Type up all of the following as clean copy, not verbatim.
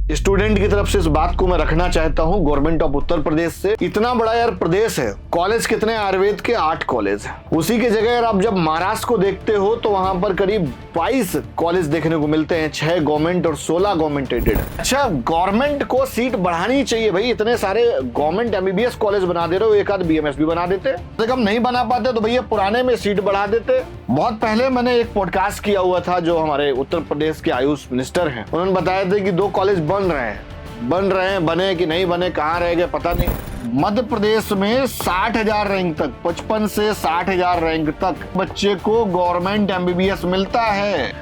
Student की तरफ से इस बात को मैं रखना चाहता हूं गवर्नमेंट ऑफ उत्तर प्रदेश से। इतना बड़ा यार प्रदेश है, कॉलेज कितने आयुर्वेद के 8 कॉलेज है। उसी की जगह यार आप जब महाराष्ट्र को देखते हो तो वहां पर करीब 22 कॉलेज देखने को मिलते हैं, 6 गवर्नमेंट और 16 गवर्नमेंट एडेड। अच्छा, गवर्नमेंट को सीट बढ़ानी चाहिए भाई। इतने सारे गवर्नमेंट एमबीबीएस कॉलेज बना दे रहे हो, एक आध बीएमएस भी बना देते। कम नहीं बना पाते तो भैया पुराने में सीट बढ़ा देते। बहुत पहले मैंने एक पॉडकास्ट किया हुआ था, जो हमारे उत्तर प्रदेश के आयुष मिनिस्टर हैं, उन्होंने बताया था कि 2 कॉलेज बन रहे हैं, बने कि नहीं बने, कहाँ रह गए पता नहीं। मध्य प्रदेश में 60,000 रैंक तक, 55 से 60,000 रैंक तक बच्चे को गवर्नमेंट एमबीबीएस मिलता है।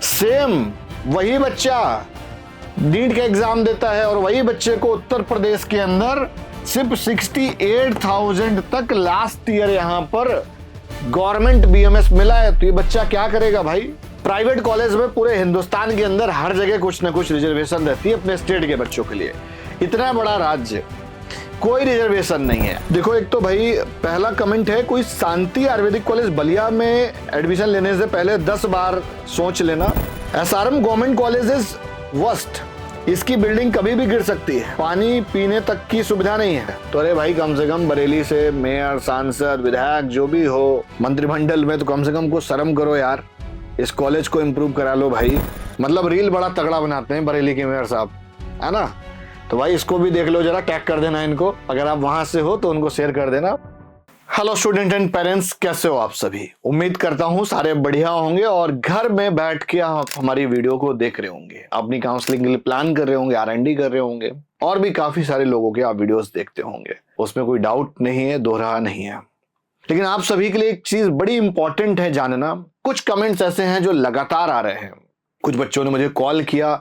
सेम वही बच्चा नीट का एग्जाम देता है और वही बच्चे को उत्तर प्रदेश के अंदर सिर्फ 68,000 तक लास्ट ईयर यहाँ पर गवर्नमेंट बीएमएस मिला है। तो ये बच्चा क्या करेगा भाई? प्राइवेट कॉलेज में पूरे हिंदुस्तान के अंदर हर जगह कुछ ना कुछ रिजर्वेशन रहती है अपने स्टेट के बच्चों के लिए। इतना बड़ा राज्य, कोई रिजर्वेशन नहीं है। देखो, एक तो भाई पहला कमेंट है, कोई शांति आयुर्वेदिक कॉलेज बलिया में एडमिशन लेने से पहले 10 बार सोच लेना। SRM government college is worst, इसकी बिल्डिंग कभी भी गिर सकती है, पानी पीने तक की सुविधा नहीं है। तो अरे भाई, कम से कम बरेली से मेयर, सांसद, विधायक जो भी हो मंत्रिमंडल में, तो कम से कम कुछ शर्म करो यार, इस कॉलेज को इम्प्रूव करा लो भाई। मतलब रील बड़ा तगड़ा बनाते हैं बरेली के मेयर साहब, है ना? तो भाई इसको भी देख लो जरा, टैग कर देना इनको, अगर आप वहां से हो तो उनको शेयर कर देना। हेलो स्टूडेंट एंड पेरेंट्स, कैसे हो आप सभी? उम्मीद करता हूँ सारे बढ़िया होंगे और घर में बैठ के आप हमारी वीडियो को देख रहे होंगे, अपनी काउंसलिंग के लिए प्लान कर रहे होंगे, R&D कर रहे होंगे, और भी काफी सारे लोगों के आप वीडियोस देखते होंगे, उसमें कोई डाउट नहीं है, दोहरा नहीं है। लेकिन आप सभी के लिए एक चीज बड़ी इंपॉर्टेंट है जानना। कुछ कमेंट्स ऐसे हैं जो लगातार आ रहे हैं। कुछ बच्चों ने मुझे कॉल किया,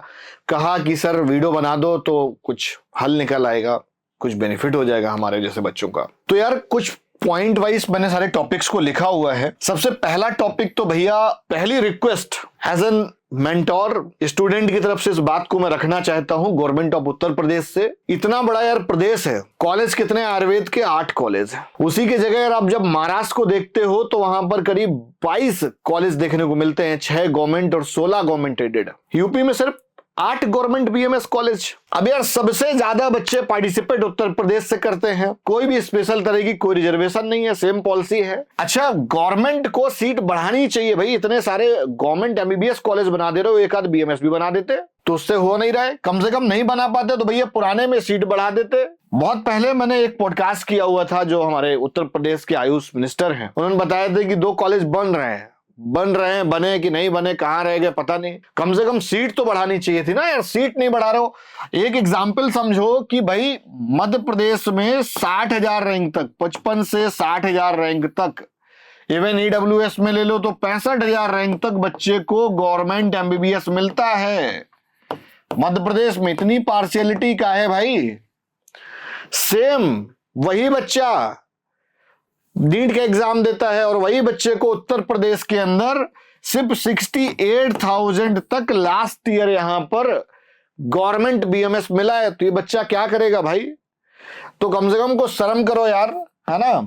कहा कि सर वीडियो बना दो तो कुछ हल निकल आएगा, कुछ बेनिफिट हो जाएगा हमारे जैसे बच्चों का। तो यार कुछ पॉइंट वाइज मैंने सारे टॉपिक्स को लिखा हुआ है। सबसे पहला टॉपिक तो भैया, पहली request as an mentor student की तरफ से इस बात को मैं रखना चाहता हूं गवर्नमेंट ऑफ उत्तर प्रदेश से। इतना बड़ा यार प्रदेश है, कॉलेज कितने आयुर्वेद के 8 कॉलेज है। उसी की जगह यार आप जब महाराष्ट्र को देखते हो तो वहां पर करीब 22 कॉलेज देखने को मिलते हैं, 6 गवर्नमेंट और 16 गवर्नमेंट एडेड। यूपी में सिर्फ 8 गवर्नमेंट बीएमएस कॉलेज। अब यार सबसे ज्यादा बच्चे पार्टिसिपेट उत्तर प्रदेश से करते हैं, कोई भी स्पेशल तरह की कोई रिजर्वेशन नहीं है, सेम पॉलिसी है। अच्छा, गवर्नमेंट को सीट बढ़ानी चाहिए भाई। इतने सारे गवर्नमेंट एमबीबीएस कॉलेज बना दे रहे हो, एक आध बीएमएस भी बना देते, तो उससे हो नहीं रहा है। कम से कम नहीं बना पाते तो भैया पुराने में सीट बढ़ा देते। बहुत पहले मैंने एक पॉडकास्ट किया हुआ था, जो हमारे उत्तर प्रदेश के आयुष मिनिस्टर हैं, उन्होंने बताया था कि 2 कॉलेज बन रहे हैं, बने कि नहीं बने, कहाँ रह गए पता नहीं। कम से कम सीट तो बढ़ानी चाहिए थी ना यार, सीट नहीं बढ़ा रहे हो। एक एग्जाम्पल समझो कि भाई मध्य प्रदेश में 60,000 रैंक तक, 55 से 60,000 रैंक तक, इवन ईडब्ल्यूएस में ले लो तो 65,000 रैंक तक बच्चे को गवर्नमेंट एमबीबीएस मिलता है। मध्य प्रदेश में इतनी पार्शियलिटी का है भाई। सेम वही बच्चा नीट का एग्जाम देता है और वही बच्चे को उत्तर प्रदेश के अंदर सिर्फ 68,000 तक लास्ट ईयर यहां पर गवर्नमेंट बीएमएस मिला है। तो ये बच्चा क्या करेगा भाई? तो कम से कम कुछ शर्म करो यार, है ना?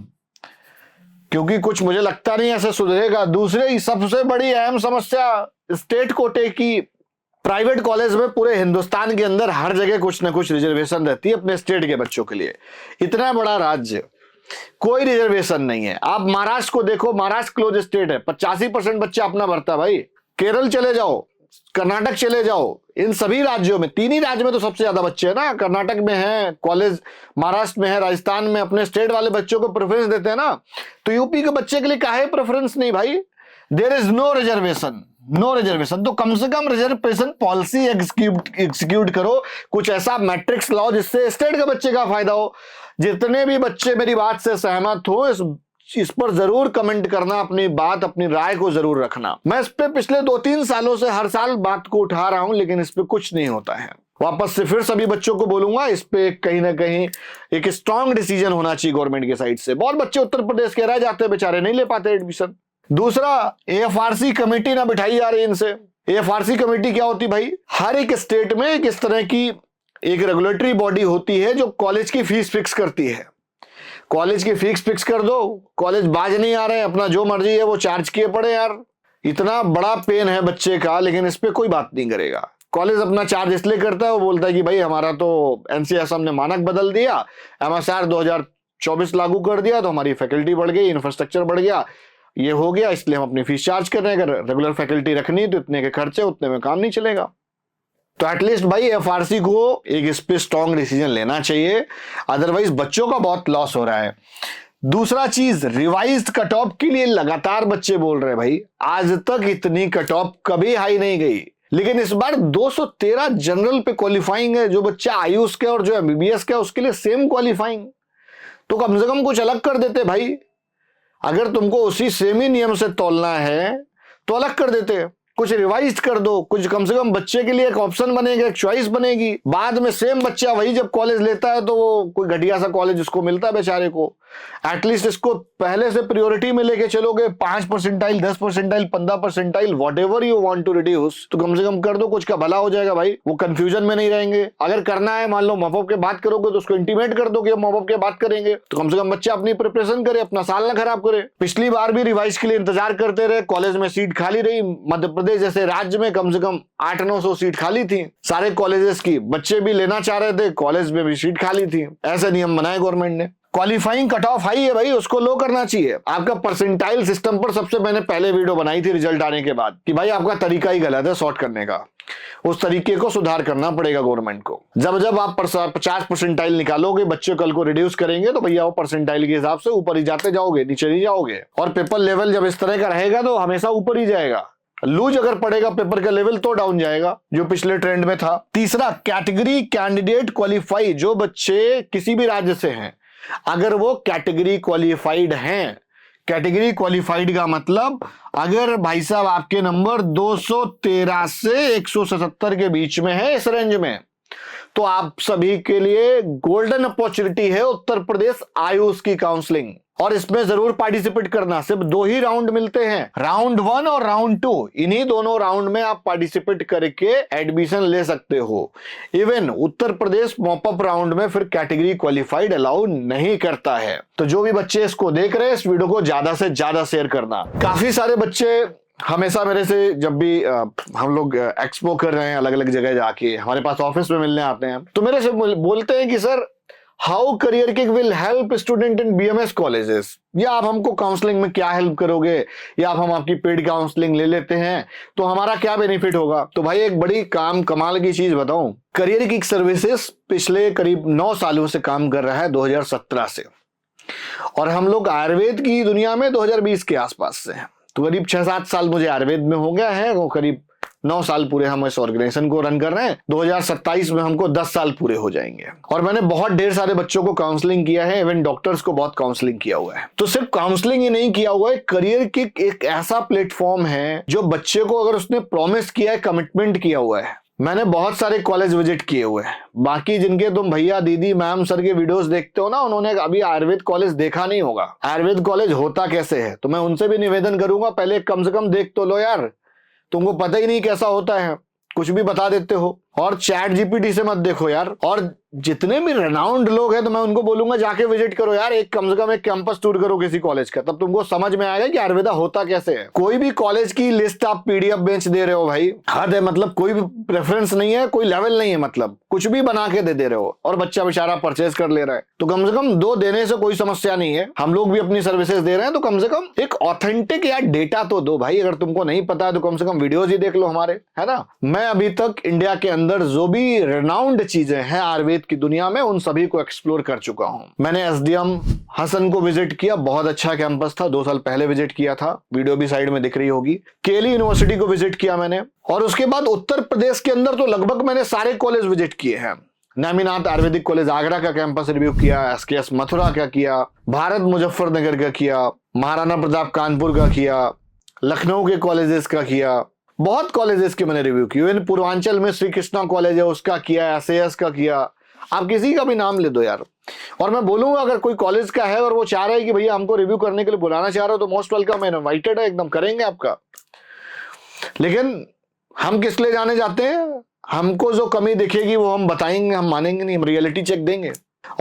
क्योंकि कुछ मुझे लगता नहीं ऐसे सुधरेगा। दूसरे सबसे बड़ी अहम समस्या स्टेट कोटे की। प्राइवेट कॉलेज में पूरे हिंदुस्तान के अंदर हर जगह कुछ ना कुछ रिजर्वेशन रहती है अपने स्टेट के बच्चों के लिए। इतना बड़ा राज्य, कोई रिजर्वेशन नहीं है। आप महाराष्ट्र को देखो, महाराष्ट्र क्लोज स्टेट है, 85% बच्चा अपना भरता भाई। केरल चले जाओ, कर्नाटक चले जाओ, इन सभी राज्यों में, 3 ही राज्य में तो सबसे ज्यादा बच्चे हैं ना। कर्नाटक में है कॉलेज, महाराष्ट्र में है, राजस्थान में अपने स्टेट वाले बच्चों को प्रेफरेंस देते हैं ना। तो यूपी के बच्चे के लिए काहे प्रेफरेंस नहीं भाई? There is no reservation, no reservation. तो कम से कम रिजर्वेशन पॉलिसी एग्जीक्यूट करो, कुछ ऐसा मैट्रिक्स लाओ जिससे स्टेट के बच्चे का फायदा हो। जितने भी बच्चे मेरी बात से सहमत हो, इस पर जरूर कमेंट करना, अपनी बात, अपनी राय को जरूर रखना। मैं इस पे पिछले 2-3 सालों से हर साल बात को उठा रहा हूं, लेकिन इस पे कुछ नहीं होता है। वापस से फिर सभी बच्चों को बोलूंगा, इस पे कहीं ना कहीं एक स्ट्रांग डिसीजन होना चाहिए गवर्नमेंट की साइड से। बहुत बच्चे उत्तर प्रदेश के रह जाते हैं बेचारे, नहीं ले पाते एडमिशन। दूसरा, एएफआरसी कमेटी ना बिठाई जा रही है इनसे। एएफआरसी कमेटी क्या होती भाई? हर एक स्टेट में एक इस तरह की एक रेगुलेटरी बॉडी होती है जो कॉलेज की फीस फिक्स करती है। कॉलेज की फीस फिक्स कर दो, कॉलेज बाज नहीं आ रहे हैं, अपना जो मर्जी है वो चार्ज किए पड़े यार। इतना बड़ा पेन है बच्चे का, लेकिन इस पे कोई बात नहीं करेगा। कॉलेज अपना चार्ज इसलिए करता है, वो बोलता है कि भाई हमारा तो एनसीएस ने मानक बदल दिया, एमएसआर 2024 लागू कर दिया, तो हमारी फैकल्टी बढ़ गई, इंफ्रास्ट्रक्चर बढ़ गया, ये हो गया, इसलिए हम अपनी फीस चार्ज कर रहे हैं। अगर रेगुलर फैकल्टी रखनी तो इतने के खर्चे, उतने में काम नहीं चलेगा। तो एटलीस्ट भाई एफआरसी को एक इस पे स्ट्रॉन्ग डिसीजन लेना चाहिए, अदरवाइज बच्चों का बहुत लॉस हो रहा है। दूसरा चीज, रिवाइज्ड कट ऑफ के लिए लगातार बच्चे बोल रहे हैं भाई आज तक इतनी कट ऑफ कभी हाई नहीं गई, लेकिन इस बार 213 जनरल पे क्वालिफाइंग है। जो बच्चा आयुष के और जो एमबीबीएस का उसके लिए सेम क्वालिफाइंग, तो कम से कम कुछ अलग कर देते भाई। अगर तुमको उसी सेम ही नियम से तोलना है तो अलग कर देते, कुछ रिवाइज कर दो, कुछ कम से कम बच्चे के लिए एक ऑप्शन बनेगा, एक चॉइस बनेगी। बाद में सेम बच्चा वही जब कॉलेज लेता है तो वो कोई घटिया सा कॉलेज उसको मिलता है बेचारे को। एटलीस्ट इसको पहले से प्रायोरिटी में लेके चलोगे, 5%, 10%, 15%, what ever you want to reduce, तो कम से कम कर दो, कुछ का भला हो जाएगा भाई। वो कंफ्यूजन में नहीं रहेंगे। अगर करना है, मान लो माँ बाप के बात करोगे तो उसको इंटीमेट कर दो कि माँ बाप के बात करेंगे, तो कम से कम बच्चा अपनी प्रिपरेशन करे, अपना साल ना खराब करे। पिछली बार भी रिवाइज के लिए इंतजार करते रहे, कॉलेज में सीट खाली रही। मध्य प्रदेश जैसे राज्य में कम से कम 800-900 सीट खाली थी सारे कॉलेजेस की, बच्चे भी लेना चाह रहे थे, कॉलेज में भी सीट खाली थी। ऐसे नियम बनाए गवर्नमेंट ने। क्वालिफाइंग कट ऑफ हाई है भाई, उसको लो करना चाहिए। आपका परसेंटाइल सिस्टम पर सबसे मैंने पहले वीडियो बनाई थी रिजल्ट आने के बाद कि भाई आपका तरीका ही गलत है सॉर्ट करने का, उस तरीके को सुधार करना पड़ेगा गवर्नमेंट को। जब आप 50% निकालोगे, बच्चे कल को रिड्यूस करेंगे तो भैया वो परसेंटाइल के हिसाब से ऊपर ही जाते जाओगे, नीचे नहीं जाओगे। और पेपर लेवल जब इस तरह का रहेगा तो हमेशा ऊपर ही जाएगा। लूज अगर पड़ेगा पेपर का लेवल तो डाउन जाएगा, जो पिछले ट्रेंड में था। तीसरा, कैटेगरी कैंडिडेट क्वालिफाई, जो बच्चे किसी भी राज्य से हैं, अगर वो कैटेगरी क्वालिफाइड हैं, कैटेगरी क्वालिफाइड का मतलब अगर भाई साहब आपके नंबर 213 से 177 के बीच में है, इस रेंज में, तो आप सभी के लिए गोल्डन अपॉर्चुनिटी है उत्तर प्रदेश आयुष की काउंसलिंग। और इसमें जरूर पार्टिसिपेट करना। सिर्फ 2 ही राउंड मिलते हैं, राउंड 1 और राउंड 2। इन्हीं दोनों राउंड में आप पार्टिसिपेट करके एडमिशन ले सकते हो। Even Uttar Pradesh mop up round में फिर कैटेगरी क्वालिफाइड अलाउ नहीं करता है। तो जो भी बच्चे इसको देख रहे हैं, इस वीडियो को ज्यादा से ज्यादा शेयर करना। काफी सारे बच्चे हमेशा मेरे से, जब भी हम लोग एक्सपो कर रहे हैं अलग अलग जगह जाके, हमारे पास ऑफिस में मिलने आते हैं, तो मेरे से बोलते हैं कि sir how career kick will help student in BMS colleges, या आप हमको काउंसलिंग में क्या हेल्प करोगे, या आप हम आपकी पेड काउंसलिंग ले लेते हैं तो हमारा क्या बेनिफिट होगा। तो भाई एक बड़ी कमाल की चीज बताऊं, करियर किक सर्विसेज पिछले करीब 9 सालों से काम कर रहा है, 2017 से, और हम लोग आयुर्वेद की दुनिया में 2020 के आसपास से हैं। तो करीब 6-7 साल मुझे आयुर्वेद में हो गया है, वो करीब 9 साल पूरे हम इस ऑर्गेनाइजेशन को रन कर रहे हैं। 2027 में हमको 10 साल पूरे हो जाएंगे। और मैंने बहुत ढेर सारे बच्चों को काउंसलिंग किया है, इवन डॉक्टर्स को बहुत काउंसलिंग किया हुआ है। तो सिर्फ काउंसलिंग ही नहीं किया हुआ है, करियर किक एक ऐसा प्लेटफॉर्म है जो बच्चे को अगर उसने प्रॉमिस किया है, कमिटमेंट किया हुआ है। मैंने बहुत सारे कॉलेज विजिट किए हुए हैं, बाकी जिनके तुम भैया दीदी मैम सर के वीडियोस देखते हो ना, उन्होंने अभी आयुर्वेद कॉलेज देखा नहीं होगा, आयुर्वेद कॉलेज होता कैसे है। तो मैं उनसे भी निवेदन करूंगा, पहले कम से कम देख तो लो यार, तुमको पता ही नहीं कैसा होता है, कुछ भी बता देते हो। और चैट जीपीटी से मत देखो यार। और जितने भी रेनाउंड लोग हैं तो मैं उनको बोलूंगा जाके विजिट करो यार, एक कम से कम एक कैंपस टूर करो किसी कॉलेज का, तब तुमको समझ में आएगा कि आयुर्वेदा होता कैसे है। कोई भी कॉलेज की लिस्ट आप पीडीएफ बेच दे रहे हो भाई, हद है। मतलब कोई भी प्रेफरेंस नहीं है, कोई लेवल नहीं है, मतलब कुछ भी बना के दे रहे हो और बच्चा बेचारा परचेज कर ले रहा है। तो कम से कम 2 देने से कोई समस्या नहीं है, हम लोग भी अपनी सर्विसेज दे रहे हैं, तो कम से कम एक ऑथेंटिक यार डेटा तो दो भाई। अगर तुमको नहीं पता है तो कम से कम वीडियोज ही देख लो हमारे, है ना। मैं अभी तक इंडिया के अंदर जो भी रेनाउंड चीजें हैं आयुर्वेद की दुनिया में, उन सभी को एक्सप्लोर कर चुका हूं। मैंने एसडीएम हसन को विजिट किया, बहुत अच्छा कैंपस था, 2 साल पहले विजिट किया था, वीडियो भी साइड में दिख रही होगी। केली यूनिवर्सिटी को विजिट किया मैंने, और उसके बाद उत्तर प्रदेश के अंदर तो लगभग मैंने सारे कॉलेज विजिट किए हैं। नेमिनाथ आयुर्वेदिक कॉलेज आगरा का कैंपस रिव्यू किया, एसकेएस मथुरा का किया, भारत मुजफ्फरनगर का किया, महाराणा प्रताप कानपुर का किया, लखनऊ के कॉलेजेस का किया, बहुत कॉलेजेस के मैंने रिव्यू किए। पूर्वांचल में श्री कृष्णा कॉलेज है उसका किया, एसएएस का किया, आप किसी का भी नाम ले दो यार। और मैं बोलूंगा अगर कोई कॉलेज का है और वो चाह रहा है कि भैया हमको रिव्यू करने के लिए बुलाना चाह रहे हो तो मोस्ट वेलकम, इनवाइटेड है, एकदम करेंगे आपका। लेकिन हम किस लिए जाने जाते हैं, हमको जो कमी दिखेगी वो हम बताएंगे, हम मानेंगे नहीं, हम रियलिटी चेक देंगे।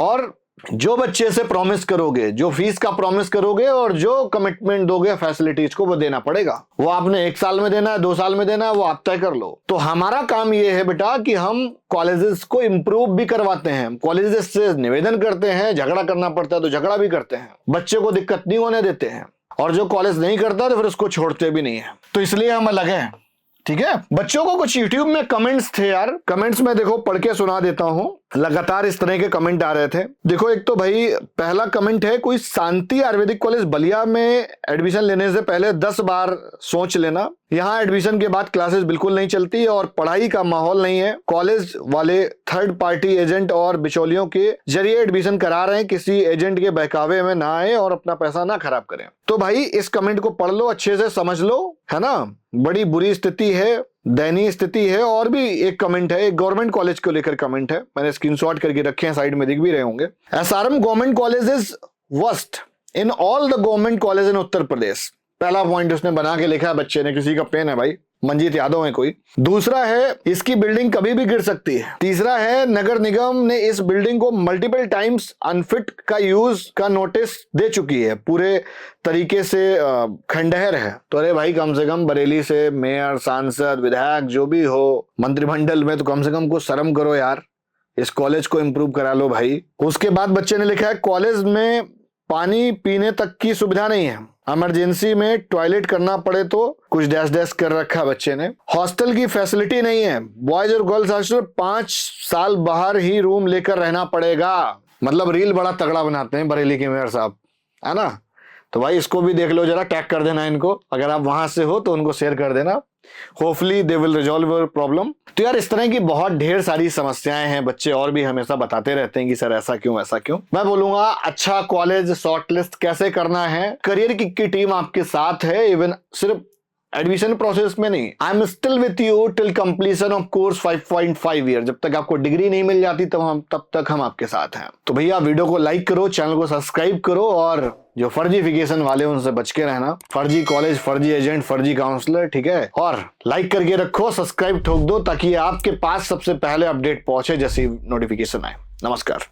और जो बच्चे से प्रॉमिस करोगे, जो फीस का प्रॉमिस करोगे और जो कमिटमेंट दोगे फैसिलिटीज को, वो देना पड़ेगा। वो आपने 1 साल में देना है, 2 साल में देना है, वो आप तय कर लो। तो हमारा काम ये है बेटा कि हम कॉलेजेस को इम्प्रूव भी करवाते हैं, कॉलेजेस से निवेदन करते हैं, झगड़ा करना पड़ता है तो झगड़ा भी करते हैं, बच्चे को दिक्कत नहीं होने देते हैं, और जो कॉलेज नहीं करता तो फिर उसको छोड़ते भी नहीं है। तो इसलिए हम अलग हैं, ठीक है। बच्चों को कुछ यूट्यूब में कमेंट्स थे यार, कमेंट्स में देखो पढ़ के सुना देता हूं। लगातार इस तरह के कमेंट आ रहे थे। देखो, एक तो भाई पहला कमेंट है, कोई शांति आयुर्वेदिक कॉलेज बलिया में एडमिशन लेने से पहले 10 बार सोच लेना। यहाँ एडमिशन के बाद क्लासेस बिल्कुल नहीं चलती और पढ़ाई का माहौल नहीं है। कॉलेज वाले थर्ड पार्टी एजेंट और बिचौलियों के जरिए एडमिशन करा रहे हैं। किसी एजेंट के बहकावे में ना आए और अपना पैसा ना खराब करें। तो भाई इस कमेंट को पढ़ लो, अच्छे से समझ लो, है ना। बड़ी बुरी स्थिति है, दयनीय स्थिति है। और भी एक कमेंट है, एक गवर्नमेंट कॉलेज को लेकर कमेंट है, मैंने स्क्रीनशॉट करके रखे हैं, साइड में दिख भी रहे होंगे। SRM government college is worst in all the government college in Uttar Pradesh. पहला पॉइंट उसने बना के लिखा है बच्चे ने, किसी का पेन है भाई, मंजीत यादव है कोई। दूसरा है, इसकी बिल्डिंग कभी भी गिर सकती है। तीसरा है, नगर निगम ने इस बिल्डिंग को मल्टीपल टाइम्स अनफिट का यूज का नोटिस दे चुकी है, पूरे तरीके से खंडहर है। तो अरे भाई, कम से कम बरेली से मेयर, सांसद, विधायक जो भी हो मंत्रिमंडल में, तो कम से कम कुछ शर्म करो यार, इस कॉलेज को इंप्रूव करा लो भाई। उसके बाद बच्चे ने लिखा है, कॉलेज में पानी पीने तक की सुविधा नहीं है, इमरजेंसी में टॉयलेट करना पड़े तो, कुछ डैश डैश कर रखा है बच्चे ने। हॉस्टल की फैसिलिटी नहीं है, बॉयज और गर्ल्स हॉस्टल 5 साल बाहर ही रूम लेकर रहना पड़ेगा। मतलब रील बड़ा तगड़ा बनाते हैं बरेली के मेयर साहब, है ना। तो भाई इसको भी देख लो जरा, टैग कर देना इनको, अगर आप वहां से हो तो उनको शेयर कर देना। Hopefully they will resolve your problem. तो यार इस तरह की बहुत ढेर सारी समस्याएं हैं, बच्चे और भी हमेशा बताते रहते हैं कि सर ऐसा क्यों ऐसा क्यों। मैं बोलूंगा अच्छा कॉलेज शॉर्टलिस्ट कैसे करना है, करियर की टीम आपके साथ है, इवन सिर्फ एडमिशन प्रोसेस में नहीं। I am still with you till completion of course 5.5 year. जब तक आपको डिग्री नहीं मिल जाती तब तक हम आपके साथ हैं। तो भैया वीडियो को लाइक करो, चैनल को सब्सक्राइब करो, और जो फर्जीफिकेशन वाले उनसे बच के रहना। फर्जी कॉलेज, फर्जी एजेंट, फर्जी काउंसलर, ठीक है। और लाइक करके रखो, सब्सक्राइब ठोक दो, ताकि आपके पास सबसे पहले अपडेट पहुंचे जैसी नोटिफिकेशन आए। नमस्कार।